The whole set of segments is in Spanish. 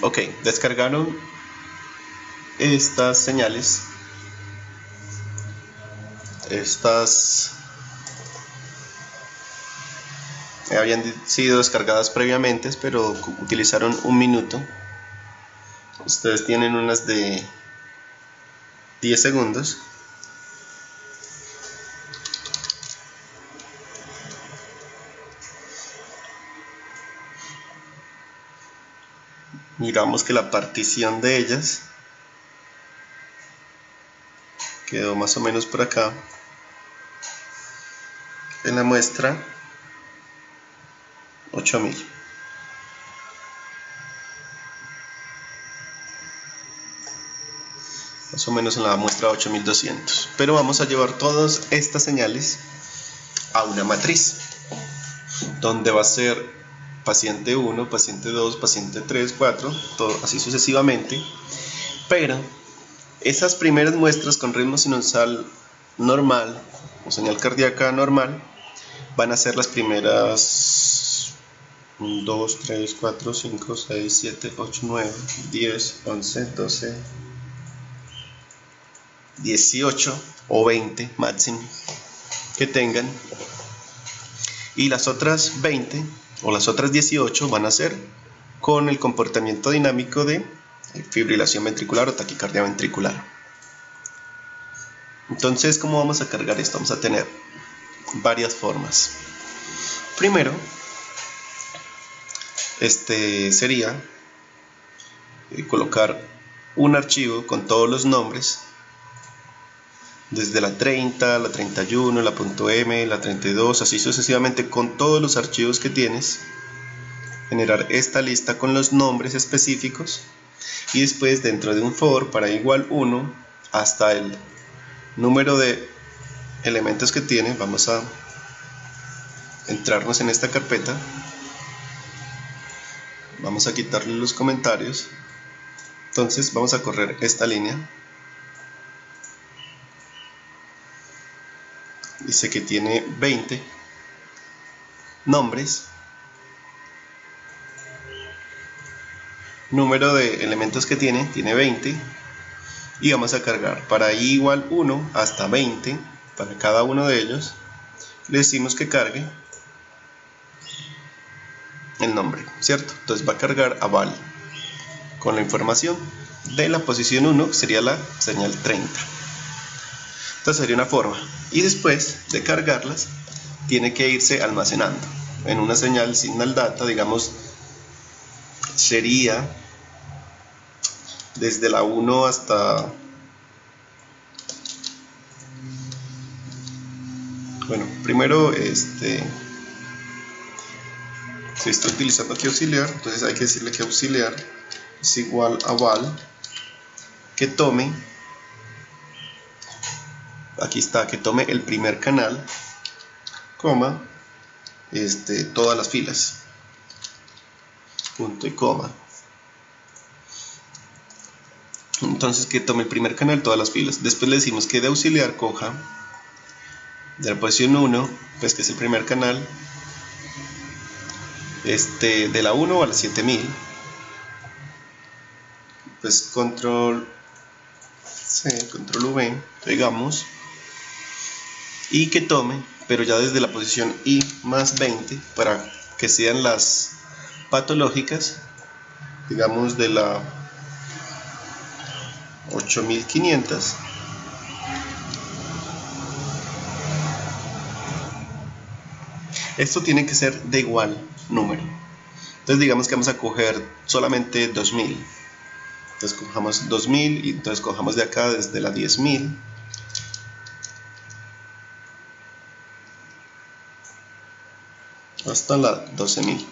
Ok, descargaron estas señales. Estas habían sido descargadas previamente, pero utilizaron un minuto. Ustedes tienen unas de 10 segundos. Miramos que la partición de ellas quedó más o menos por acá en la muestra 8000. Más o menos en la muestra 8200. Pero vamos a llevar todas estas señales a una matriz, donde va a ser paciente 1, paciente 2, paciente 3, 4, todo así sucesivamente. Pero esas primeras muestras con ritmo sinusal normal o señal cardíaca normal van a ser las primeras 1, 2, 3, 4, 5, 6, 7, 8, 9, 10, 11, 12, 18 o 20 máximo que tengan, y las otras 20 o las otras 18 van a ser con el comportamiento dinámico de fibrilación ventricular o taquicardia ventricular. Entonces, ¿cómo vamos a cargar esto? Vamos a tener varias formas. Primero, sería colocar un archivo con todos los nombres, desde la 30, la 31, la .m, la 32, así sucesivamente, con todos los archivos que tienes. Generar esta lista con los nombres específicos, y después dentro de un for para igual 1 hasta el número de elementos que tiene, vamos a entrarnos en esta carpeta, vamos a quitarle los comentarios. Entonces vamos a correr esta línea. Dice que tiene 20 nombres, número de elementos que tiene 20, y vamos a cargar para i igual 1 hasta 20 para cada uno de ellos. Le decimos que cargue el nombre, ¿cierto? Entonces va a cargar a val con la información de la posición 1, que sería la señal 30. Entonces sería una forma, y después de cargarlas tiene que irse almacenando en una señal signal data, digamos, sería desde la 1 hasta, bueno, primero si estoy utilizando aquí auxiliar, entonces hay que decirle que auxiliar es igual a val que tome, aquí está, que tome el primer canal, coma, todas las filas, punto y coma. Entonces que tome el primer canal, todas las filas. Después le decimos que de auxiliar coja de la posición 1, pues que es el primer canal, de la 1 a la 7000, pues control C, control V, digamos, y que tome, pero ya desde la posición I más 20, para que sean las patológicas, digamos de la 8500, esto tiene que ser de igual número. Entonces digamos que vamos a coger solamente 2000, entonces cojamos 2000 y entonces cojamos de acá desde la 10000 hasta la 12000.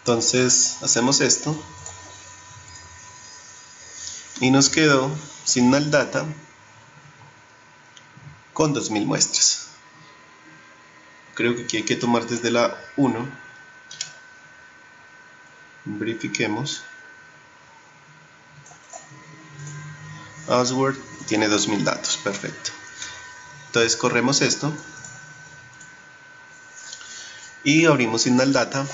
Entonces hacemos esto y nos quedó signal data con 2000 muestras. Creo que aquí hay que tomar desde la 1. Verifiquemos. Oswald tiene 2000 datos, perfecto. Entonces corremos esto y abrimos Signal Data.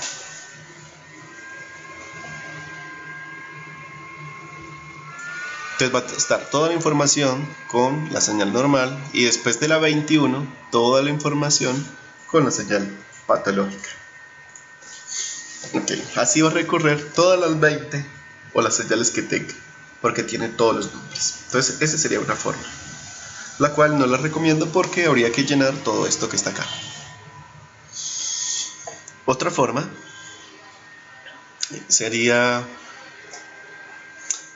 Entonces va a estar toda la información con la señal normal y después de la 21 toda la información con la señal patológica. Okay. Así va a recorrer todas las 20 o las señales que tenga, porque tiene todos los nombres. Entonces esa sería una forma, la cual no la recomiendo porque habría que llenar todo esto que está acá. Otra forma sería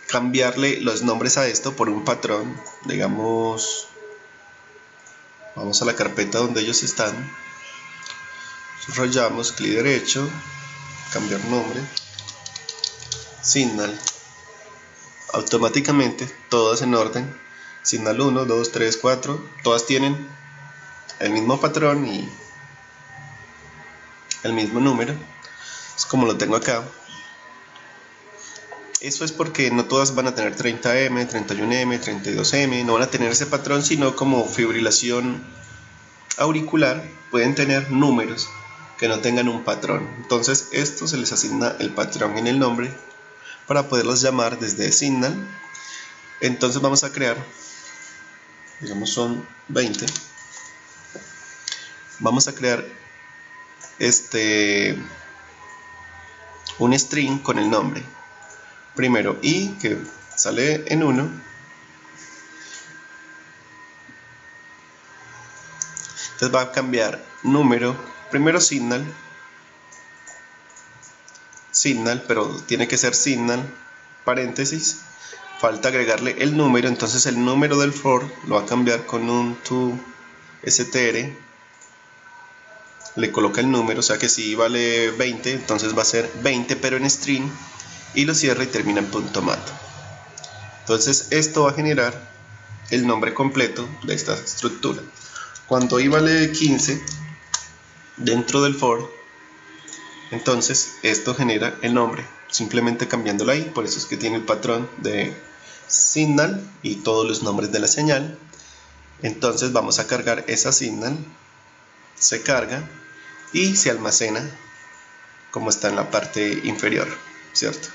cambiarle los nombres a esto por un patrón. Digamos, vamos a la carpeta donde ellos están, subrayamos, clic derecho, cambiar nombre, Signal, automáticamente todas en orden, Signal 1, 2, 3, 4, todas tienen el mismo patrón y el mismo número. Es como lo tengo acá. Eso es porque no todas van a tener 30M, 31M, 32M, no van a tener ese patrón, sino como fibrilación auricular pueden tener números que no tengan un patrón. Entonces esto se les asigna el patrón en el nombre para poderlos llamar desde Signal. Entonces vamos a crear, digamos son 20, vamos a crear un string con el nombre. Primero i, que sale en 1, entonces va a cambiar número, primero Signal, pero tiene que ser Signal, paréntesis, falta agregarle el número, entonces el número del for lo va a cambiar con un toStr, le coloca el número, o sea que si vale 20, entonces va a ser 20 pero en string, y lo cierra y termina en .mat. Entonces esto va a generar el nombre completo de esta estructura. Cuando i vale 15 dentro del for, entonces esto genera el nombre, simplemente cambiando la i, por eso es que tiene el patrón de Signal y todos los nombres de la señal. Entonces vamos a cargar esa Signal, se carga y se almacena como está en la parte inferior, ¿cierto?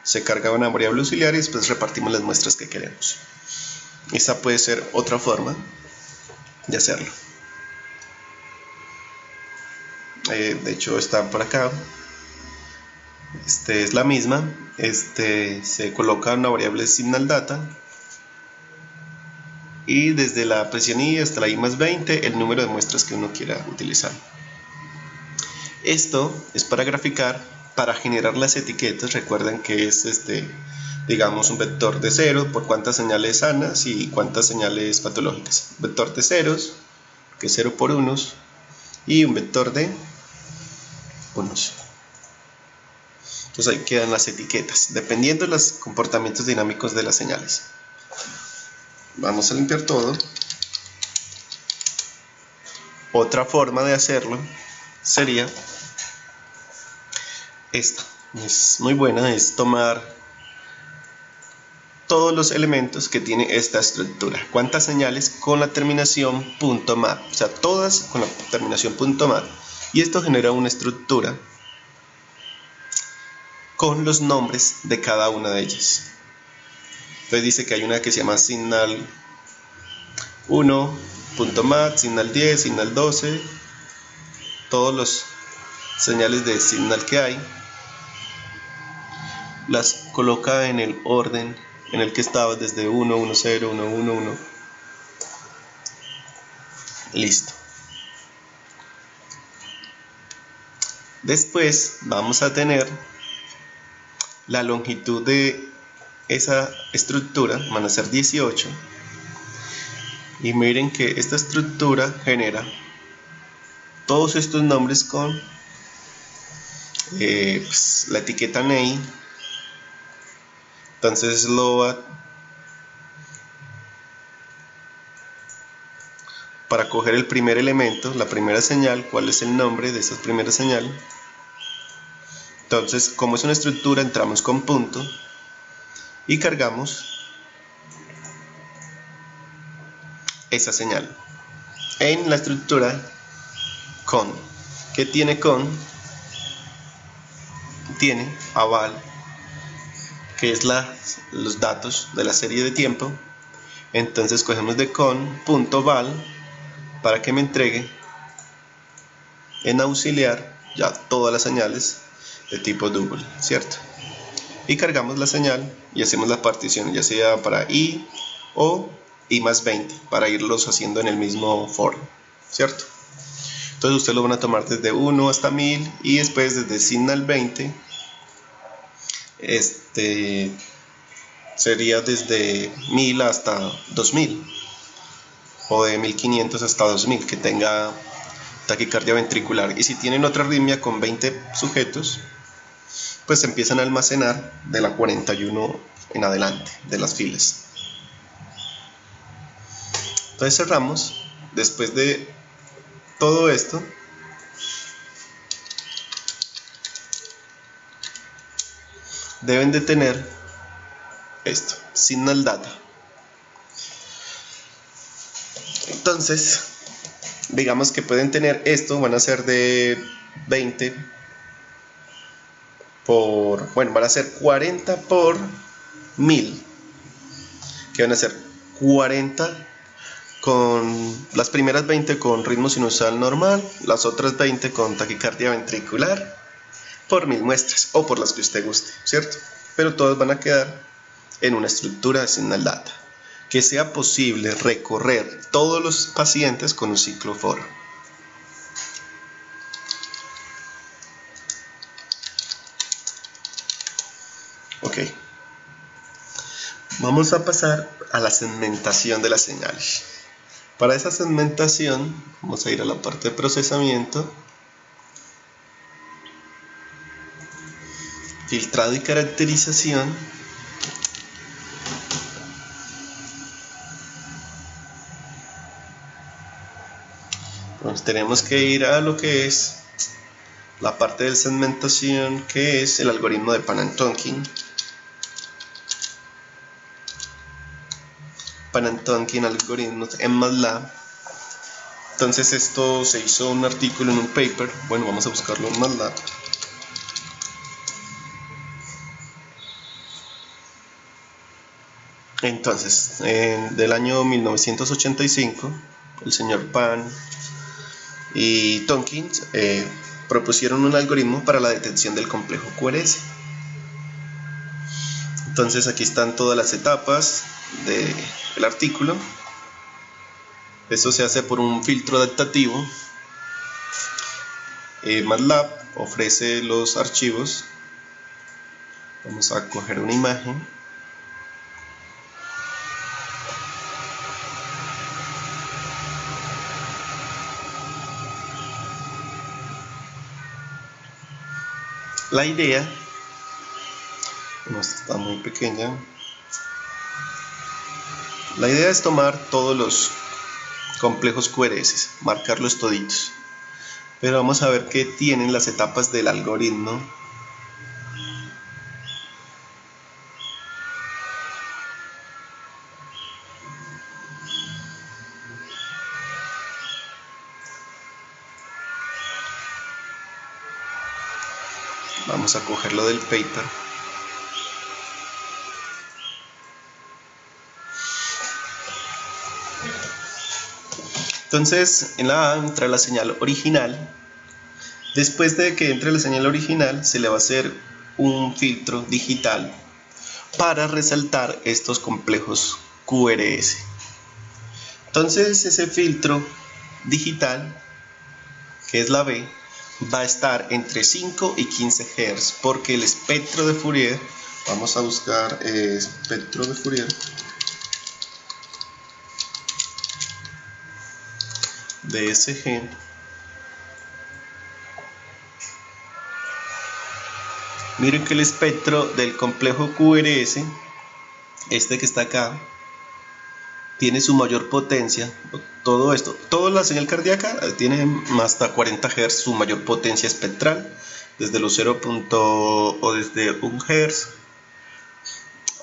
Se carga una variable auxiliar y después repartimos las muestras que queremos. Esta puede ser otra forma de hacerlo. De hecho está por acá. Es la misma. Se coloca una variable Signal Data y desde la presión i hasta la i más 20 el número de muestras que uno quiera utilizar. Esto es para graficar, para generar las etiquetas. Recuerden que es digamos un vector de 0 por cuántas señales sanas y cuántas señales patológicas. Un vector de ceros, que es 0 por unos, y un vector de unos. Entonces ahí quedan las etiquetas, dependiendo de los comportamientos dinámicos de las señales. Vamos a limpiar todo. Otra forma de hacerlo sería esta. Es muy buena, es tomar todos los elementos que tiene esta estructura. ¿Cuántas señales con la terminación .mat? O sea, todas con la terminación .mat. Y esto genera una estructura con los nombres de cada una de ellas. Entonces dice que hay una que se llama Signal 1, .mat, Signal 10, Signal 12, todos los señales de Signal que hay, las coloca en el orden en el que estaba, desde 1, 1, 0, 1, 1, 1. Listo. Después vamos a tener la longitud de esa estructura, van a ser 18. Y miren que esta estructura genera todos estos nombres con la etiqueta name. Entonces lo va para coger el primer elemento, la primera señal, cuál es el nombre de esa primera señal. Entonces, como es una estructura, entramos con punto y cargamos esa señal en la estructura con. que tiene a val, que es los datos de la serie de tiempo. Entonces cogemos de con.val para que me entregue en auxiliar ya todas las señales de tipo double, ¿cierto? Y cargamos la señal y hacemos la partición, ya sea para i o i más 20, para irlos haciendo en el mismo for, ¿cierto? Entonces ustedes lo van a tomar desde 1 hasta 1000 y después desde signal 20 sería desde 1000 hasta 2000 o de 1500 hasta 2000 que tenga taquicardia ventricular. Y si tienen otra arritmia con 20 sujetos, pues empiezan a almacenar de la 41 en adelante de las filas. Entonces cerramos. Después de todo esto, deben de tener esto, signal data. Entonces, digamos que pueden tener esto, van a ser de 20 por, bueno, van a ser 40 por 1000, que van a ser 40 con las primeras 20 con ritmo sinusal normal, las otras 20 con taquicardia ventricular, por 1000 muestras o por las que usted guste, ¿cierto? Pero todas van a quedar en una estructura de signal data, que sea posible recorrer todos los pacientes con un ciclo for. Ok, vamos a pasar a la segmentación de las señales. Para esa segmentación vamos a ir a la parte de procesamiento, filtrado y caracterización. Pues tenemos que ir a lo que es la parte de segmentación, que es el algoritmo de Panantonkin. Panantonkin algoritmos en MATLAB. Entonces esto se hizo un artículo en un paper. Bueno, vamos a buscarlo en MATLAB. Entonces, del año 1985, el señor Pan y Tonkins propusieron un algoritmo para la detección del complejo QRS. Entonces aquí están todas las etapas del artículo. Esto se hace por un filtro adaptativo. MATLAB ofrece los archivos. Vamos a coger una imagen. La idea, no, está muy pequeña. La idea es tomar todos los complejos QRS, marcarlos toditos. Pero vamos a ver qué tienen las etapas del algoritmo. Vamos a cogerlo del paper. Entonces, en la A entra la señal original. Después de que entre la señal original, se le va a hacer un filtro digital para resaltar estos complejos QRS. Entonces, ese filtro digital, que es la B, va a estar entre 5 y 15 Hz, porque el espectro de Fourier, vamos a buscar espectro de Fourier, DSG, miren que el espectro del complejo QRS, este que está acá, tiene su mayor potencia. Todo esto, toda la señal cardíaca tiene hasta 40 Hz su mayor potencia espectral, desde los 0. O desde 1 Hz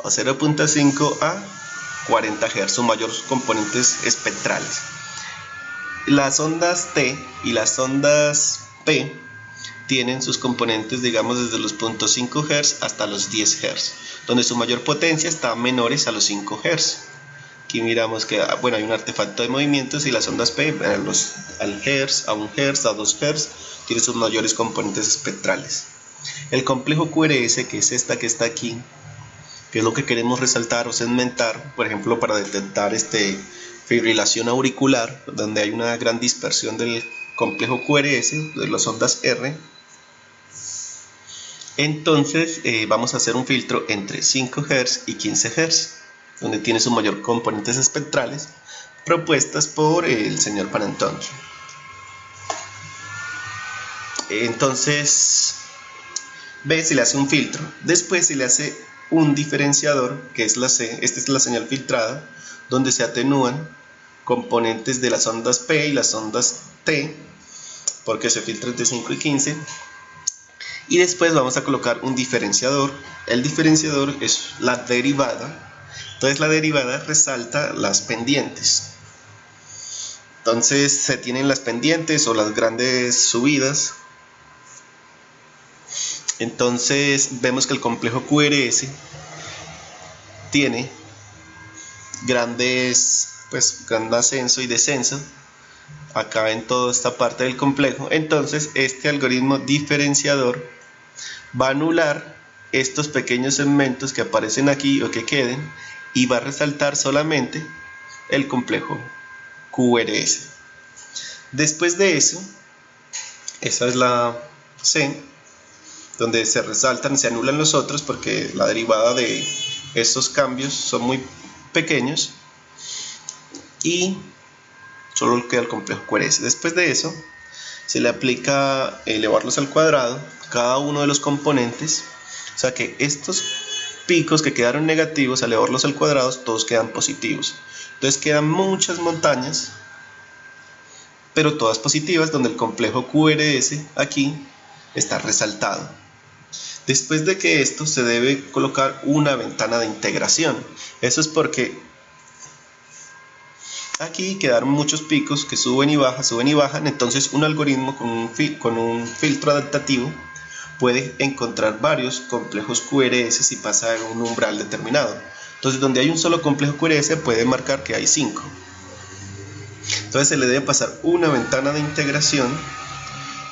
a 0.5 a 40 Hz, sus mayores componentes espectrales. Las ondas T y las ondas P tienen sus componentes, digamos, desde los 0.5 Hz hasta los 10 Hz, donde su mayor potencia está menores a los 5 Hz. Aquí miramos que bueno, hay un artefacto de movimientos y las ondas P al Hz, a 1 Hz, a 2 Hz, tienen sus mayores componentes espectrales. El complejo QRS, que es esta que está aquí, que es lo que queremos resaltar o segmentar, por ejemplo, para detectar fibrilación auricular, donde hay una gran dispersión del complejo QRS, de las ondas R. Entonces vamos a hacer un filtro entre 5 Hz y 15 Hz, donde tiene sus mayores componentes espectrales, propuestas por el señor Panantonki. Entonces, B se le hace un filtro, después se le hace un diferenciador, que es la C, esta es la señal filtrada, donde se atenúan componentes de las ondas P y las ondas T, porque se filtra entre 5 y 15, y después vamos a colocar un diferenciador. El diferenciador es la derivada, entonces la derivada resalta las pendientes. Entonces se tienen las pendientes o las grandes subidas. Entonces vemos que el complejo QRS tiene gran ascenso y descenso acá en toda esta parte del complejo. Entonces este algoritmo diferenciador va a anular estos pequeños segmentos que aparecen aquí o que queden, y va a resaltar solamente el complejo QRS. Después de eso, esa es la C, donde se resaltan, se anulan los otros porque la derivada de estos cambios son muy pequeños y solo queda el complejo QRS. Después de eso se le aplica elevarlos al cuadrado cada uno de los componentes, o sea que estos picos que quedaron negativos al elevarlos al cuadrado todos quedan positivos. Entonces quedan muchas montañas, pero todas positivas, donde el complejo QRS aquí está resaltado. Después de que esto se debe colocar una ventana de integración. Eso es porque aquí quedaron muchos picos que suben y bajan, entonces un algoritmo con un filtro adaptativo puede encontrar varios complejos QRS si pasa en un umbral determinado. Entonces donde hay un solo complejo QRS puede marcar que hay 5. Entonces se le debe pasar una ventana de integración.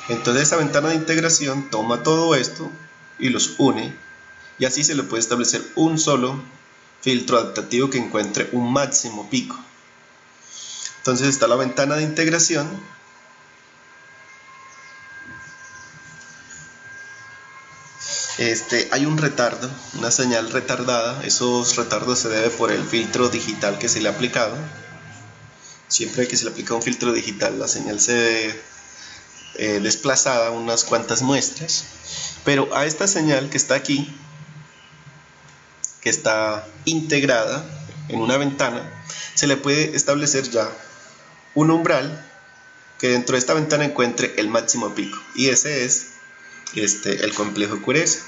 Entonces esa ventana de integración toma todo esto y los une, y así se le puede establecer un solo filtro adaptativo que encuentre un máximo pico. Entonces está la ventana de integración. Hay un retardo, una señal retardada. Esos retardos se deben por el filtro digital que se le ha aplicado. Siempre que se le aplica un filtro digital, la señal se ve desplazada unas cuantas muestras. Pero a esta señal que está aquí, que está integrada en una ventana, se le puede establecer ya un umbral que dentro de esta ventana encuentre el máximo pico, y ese es el complejo QRS.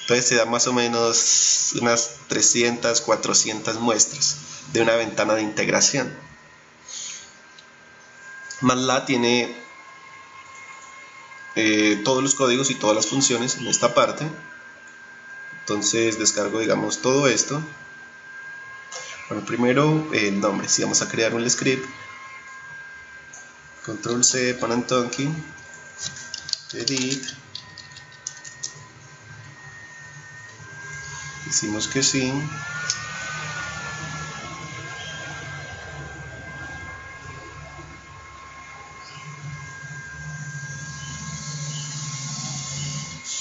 Entonces se da más o menos unas 300, 400 muestras de una ventana de integración. MATLAB tiene todos los códigos y todas las funciones en esta parte. Entonces descargo, digamos, todo esto. Bueno, primero el nombre. Si vamos a crear un script, control C, Panantonki, edit, decimos que sí.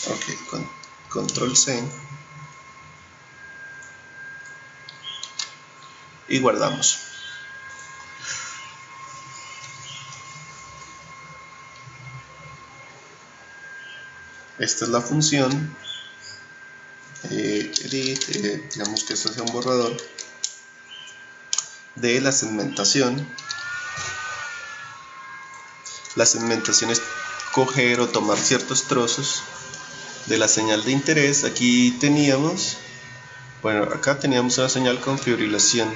Ok, con control C y guardamos. Esta es la función edit, digamos que esto sea un borrador de la segmentación. La segmentación es coger o tomar ciertos trozos de la señal de interés. Aquí teníamos, bueno, acá teníamos una señal con fibrilación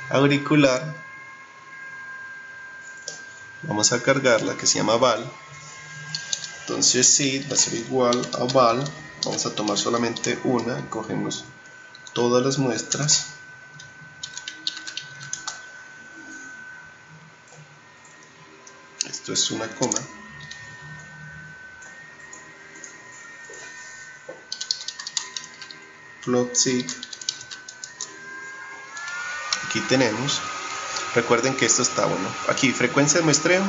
auricular. Vamos a cargarla, que se llama VAL. Entonces seed va a ser igual a val. Vamos a tomar solamente una, cogemos todas las muestras. Esto es una coma. Plot seed. Aquí tenemos. Recuerden que esto está bueno. Aquí frecuencia de muestreo,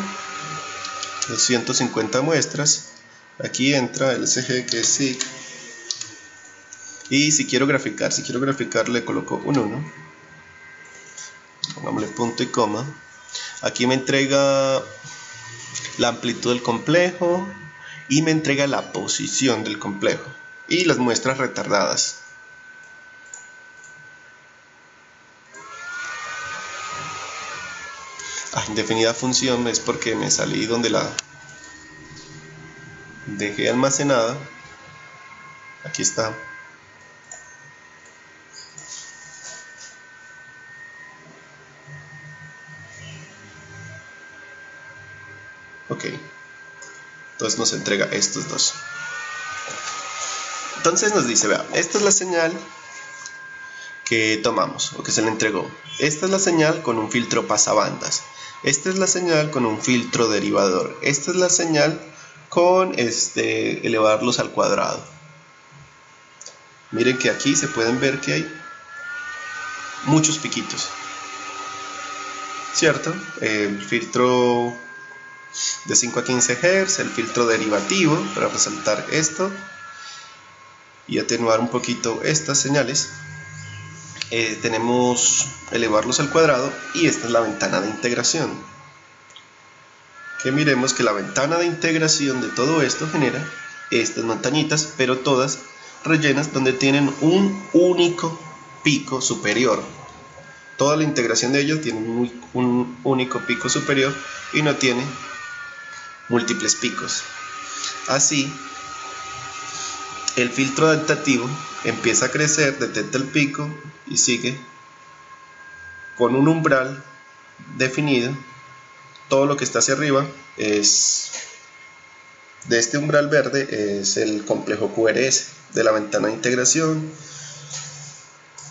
250 muestras. Aquí entra el SG que es sig. Y si quiero graficar le coloco un 1. Pongámosle punto y coma. Aquí me entrega la amplitud del complejo y me entrega la posición del complejo y las muestras retardadas. Indefinida función es porque me salí donde la dejé almacenada. Aquí está. Ok. Entonces nos entrega estos dos. Entonces nos dice, vea, esta es la señal que tomamos o que se le entregó. Esta es la señal con un filtro pasabandas. Esta es la señal con un filtro derivador. Esta es la señal con elevarlos al cuadrado. Miren que aquí se pueden ver que hay muchos piquitos, ¿cierto? El filtro de 5 a 15 Hz, el filtro derivativo para resaltar esto y atenuar un poquito estas señales. Tenemos elevarlos al cuadrado y esta es la ventana de integración. Que miremos que la ventana de integración de todo esto genera estas montañitas, pero todas rellenas donde tienen un único pico superior. Toda la integración de ellos tiene un único pico superior y no tiene múltiples picos. Así, el filtro adaptativo empieza a crecer, detecta el pico y sigue con un umbral definido. Todo lo que está hacia arriba es de este umbral verde, es el complejo QRS de la ventana de integración.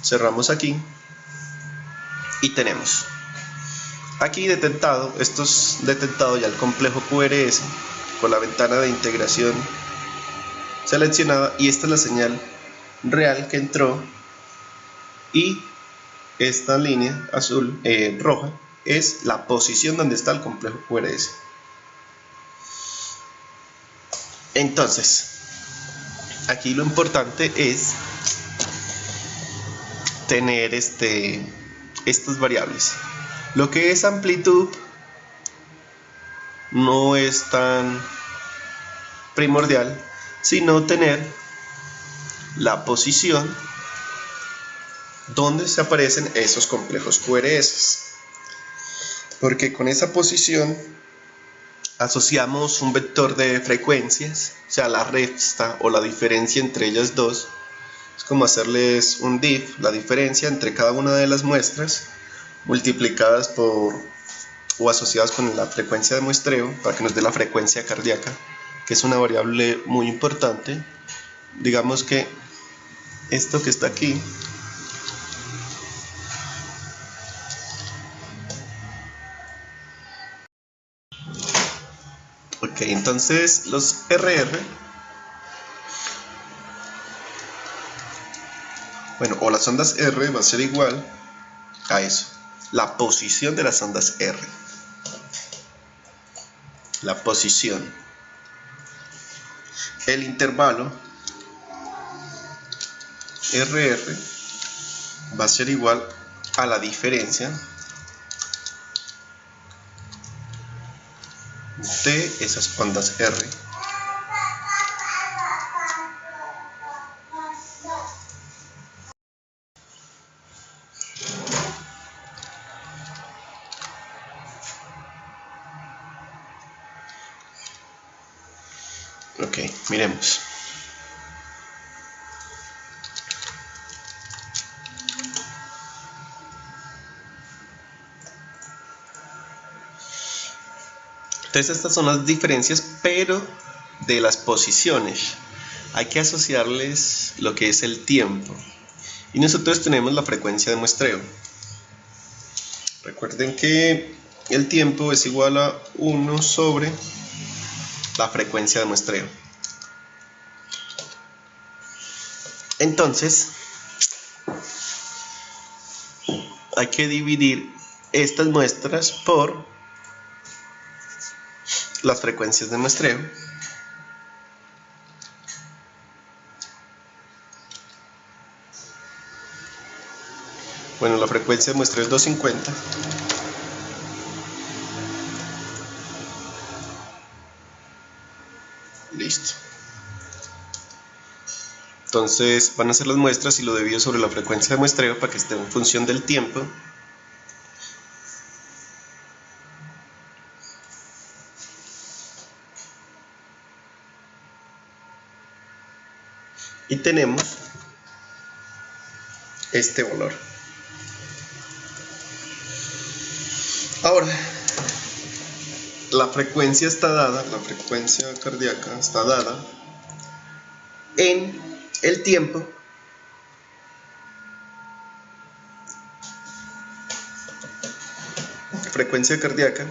Cerramos aquí y tenemos aquí detectado, esto es detectado ya el complejo QRS con la ventana de integración seleccionada, y esta es la señal real que entró, y esta línea azul, roja, es la posición donde está el complejo QRS. Entonces, aquí lo importante es tener estas variables. Lo que es amplitud no es tan primordial, sino tener la posición donde se aparecen esos complejos QRS, porque con esa posición asociamos un vector de frecuencias, o sea, la resta o la diferencia entre ellas dos. Es como hacerles un diff, la diferencia entre cada una de las muestras multiplicadas por o asociadas con la frecuencia de muestreo para que nos dé la frecuencia cardíaca, que es una variable muy importante. Digamos que esto que está aquí ok, entonces los RR, bueno, o las ondas R va a ser igual a eso, la posición de las ondas R, la posición. El intervalo RR va a ser igual a la diferencia de esas ondas R. Ok, miremos. Entonces estas son las diferencias, pero de las posiciones. Hay que asociarles lo que es el tiempo. Y nosotros tenemos la frecuencia de muestreo. Recuerden que el tiempo es igual a 1 sobre la frecuencia de muestreo. Entonces, hay que dividir estas muestras por las frecuencias de muestreo. Bueno, la frecuencia de muestreo es 250. Listo. Entonces van a ser las muestras y lo divido sobre la frecuencia de muestreo para que esté en función del tiempo. Y tenemos este valor. Ahora, la frecuencia está dada, la frecuencia cardíaca está dada en el tiempo frecuencia cardíaca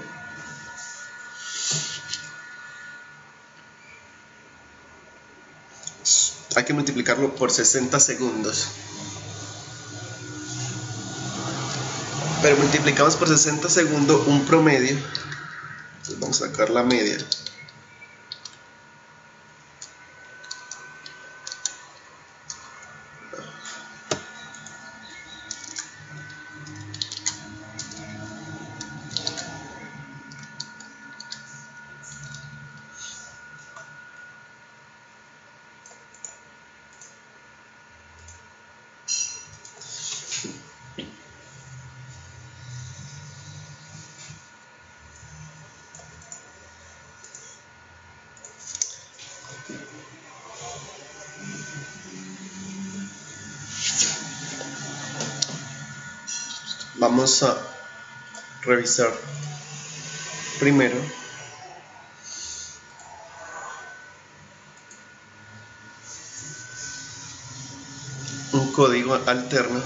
hay que multiplicarlo por 60 segundos. Pero multiplicamos por 60 segundos un promedio. Entonces vamos a sacar la media. Vamos a revisar primero un código alterno .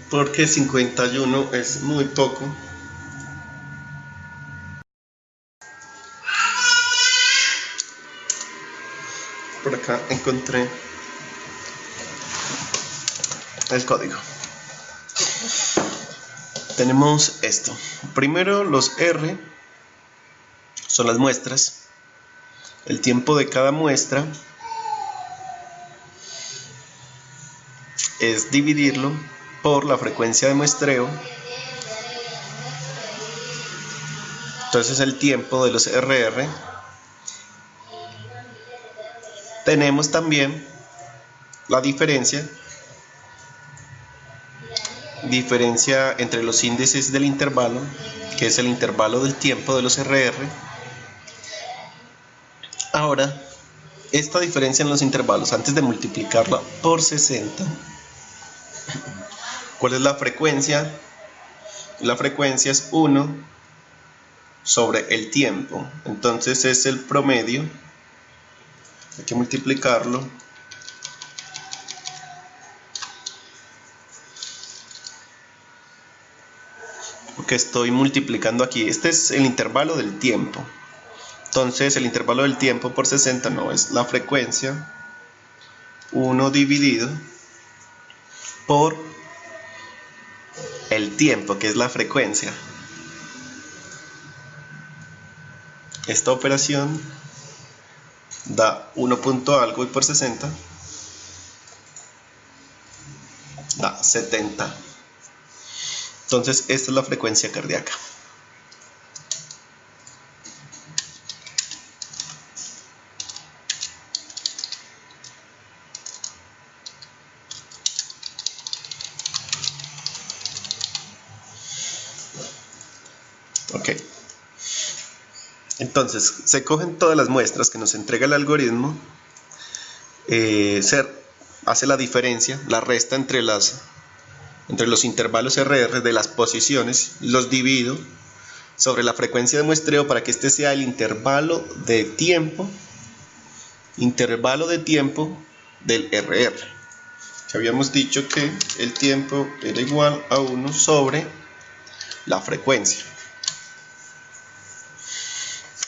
Porque 51 es muy poco. Por acá encontré el código. Tenemos esto. Primero los R son las muestras. El tiempo de cada muestra es dividirlo por la frecuencia de muestreo. Entonces el tiempo de los RR. Tenemos también la diferencia entre los índices del intervalo, que es el intervalo del tiempo de los RR. Ahora, esta diferencia en los intervalos, antes de multiplicarla por 60, ¿cuál es la frecuencia? La frecuencia es 1 sobre el tiempo. Entonces es el promedio. Hay que multiplicarlo porque estoy multiplicando aquí. Este es el intervalo del tiempo. Entonces el intervalo del tiempo por 60 no es la frecuencia, 1 dividido por el tiempo, que es la frecuencia. Esta operación da 1 punto algo y por 60 da 70. Entonces esta es la frecuencia cardíaca. Ok. Entonces, se cogen todas las muestras que nos entrega el algoritmo, se hace la diferencia, la resta entre los intervalos RR de las posiciones, los divido sobre la frecuencia de muestreo para que este sea el intervalo de tiempo del RR. Que habíamos dicho que el tiempo era igual a 1 sobre la frecuencia.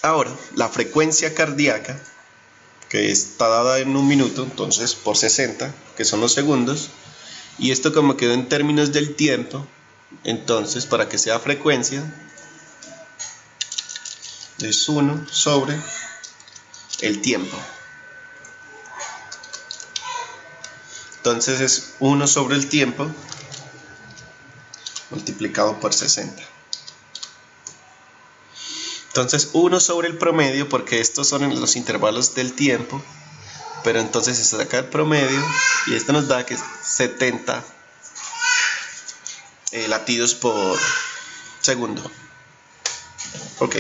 Ahora, la frecuencia cardíaca, que está dada en un minuto, entonces por 60, que son los segundos, y esto como quedó en términos del tiempo, entonces para que sea frecuencia, es 1 sobre el tiempo. Entonces es 1 sobre el tiempo multiplicado por 60. Entonces 1 sobre el promedio, porque estos son los intervalos del tiempo, pero entonces se saca el promedio y esto nos da que es 70 latidos por segundo. Ok.